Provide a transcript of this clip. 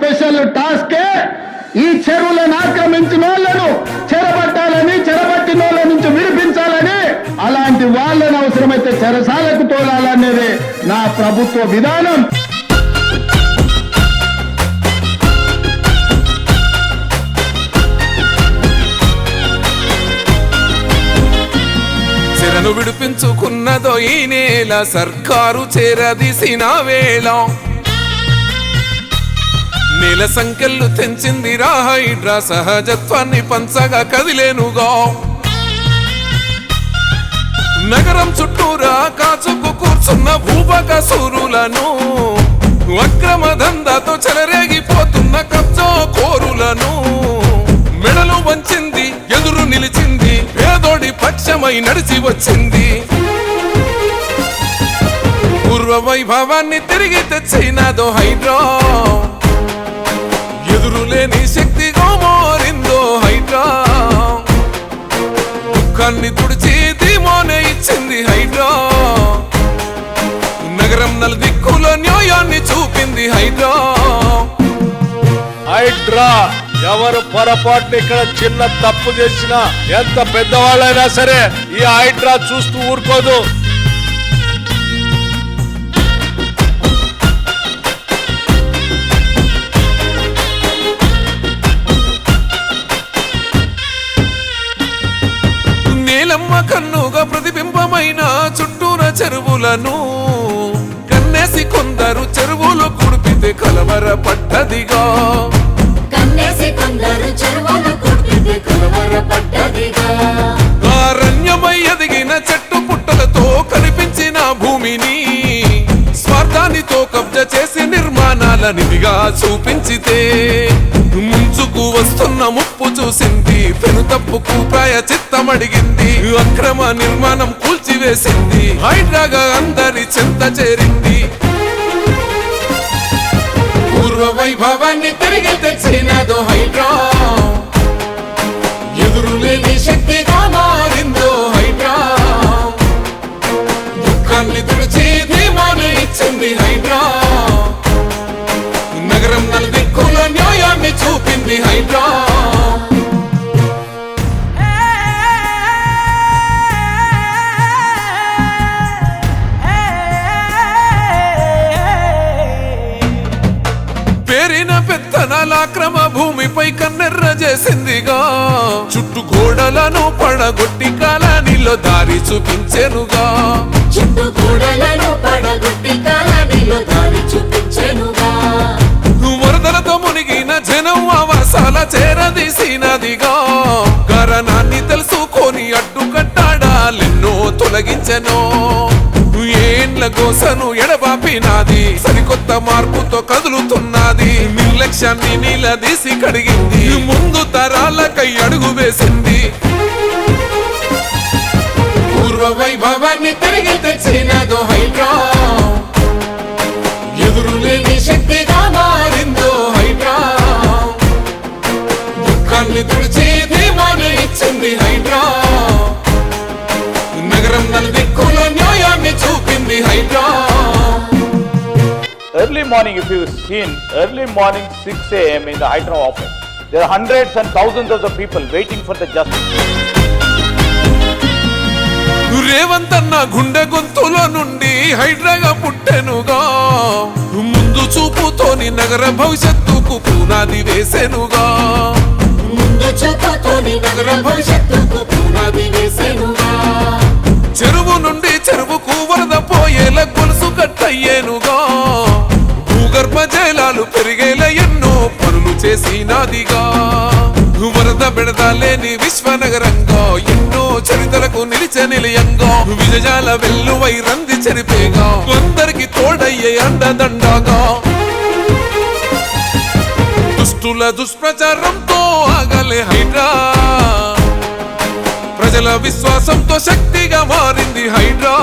Special టాస్కే ఈ చెరువులను ఆక్రమించిన వాళ్ళను చెరబట్టాలని, చెరబట్టిన వాళ్ళ నుంచి విడిపించాలని, అలాంటి వాళ్ళను అవసరమైతే చెరసాలకు తోలాలనేది నా ప్రభుత్వ విధానం. చెరను విడిపించుకున్నదో ఈ నేల, సర్కారు చేరదీసిన వేళ నేల సంఖ్యలు తెంచింది రా హైడ్రా, సహజత్వాన్ని పంచగా కదిలేనుగా. నగరం చుట్టూరా కాచుకు కూర్చున్న భూభాగసూరులను, అక్రమ దందాతో చెలరేగిపోతున్న కబ్జా కోరులను మెడలు వంచింది, ఎదురు నిలిచింది, పేదోడి పక్షమై నడిచి వచ్చింది. పూర్వ వైభవాన్ని తిరిగి తెచ్చినదో హైడ్రా, ఎదురులేని శక్తిగా మారిందో హైడ్రా. దుఃఖాన్ని తుడిచి ధీమానే ఇచ్చింది హైడ్రా, నగరం నలుదిక్కుల న్యాయాన్ని చూపింది హైడ్రా. హైడ్రా ఎవరు పొరపాటు ఇక్కడ చిన్న తప్పు చేసినా, ఎంత పెద్దవాళ్ళైనా సరే ఈ హైడ్రా చూస్తూ ఊరుకోదు. నేలమ్మ కన్నుగా ప్రతిబింబమైన చుట్టూర చెరువులను కన్నేసి కొందరు చెరువులు కుడిపితే కలవర పడ్డదిగా. అరణ్యమై ఎదిగిన చెట్టు పుట్టలతో కనిపించిన భూమిని స్వార్థానితో కబ్జా చేసి నిర్మాణాల నిధిగా చూపించితే, ముంచుకు వస్తున్న ముప్పు చూసింది, పెను తప్పుకు ప్రాయచిత్తమడిగింది, అక్రమ నిర్మాణం కూల్చివేసింది, హైడ్రాగా అందరి చెంత చేరింది. పూర్వ వైభవాన్ని తిరిగి తెచ్చినదో హైడ్రా, ఎదురులేని శక్తిగా మారిందో హైడ్రా. దుఃఖాన్ని తుడిచి ధీమాని ఇచ్చింది హైడ్రా, నగరం నలుదిక్కుల న్యాయాన్ని చూపింది హైడ్రా. పేరిన పెత్తనాల అక్రమ భూమిపై కన్నెర్ర చేసిందిగా, చుట్టూ గోడలను పడగొట్టి కాలనీలో దారి చూపించెనుగా. వరదలతో మునిగిన జనం ఆవాసాల చేరదీసినదిగా, కారణాన్ని తెలుసుకొని అడ్డుకట్టాడాలెన్నో తొలగించెనో. ఏండ్ల గోసను ఎడబాపినాది, సరికొత్త మార్పుతో కదులుతున్నది, నిర్లక్ష్యాన్ని నీలదీసి కడిగింది, ముందు తరాలకై అడుగు వేసింది. పూర్వ వైభవాన్ని తిరిగి తెచ్చినదో హైడ్రా, ఎదురులేని శక్తిగా మారిందో హైడ్రా. దుఃఖాన్ని తుడిచి ధీమాని ఇచ్చింది హైడ్రా, నగరం నలుదిక్కుల న్యాయాన్ని చూపింది Hydraa. Early morning, if you've seen, early morning 6 a.m. in the Hydra office, there are hundreds and thousands of the people waiting for the justice. Revanth అన్న గుండె గొంతుల నుండి హైడ్రాగా పుట్టెనుగా, ముందు చూపుతోని నగర భవిష్యత్తుకు పునాది వేసెనుగా. చెరువు నుండి చెరువుకు వరద పోయేలా గొలుసు కట్టయ్యేనుగా, భూగర్భ జలాలు పెరిగేలా ఎన్నో పనులు చేసినాదిగా. వరద బెడదాలేని విశ్వనగరంగా ఎన్నో చరితలకు నిలిచే నిలయంగా, విజయాల వెల్లువై రంది చెరిపేగా, కొందరికి తోడయ్యే అండదండగా. దుష్టుల దుష్ప్రచారంతో ఆగలే హైడ్రా, ప్రజల విశ్వాసంతో శక్తిగా మారింది హైడ్రా.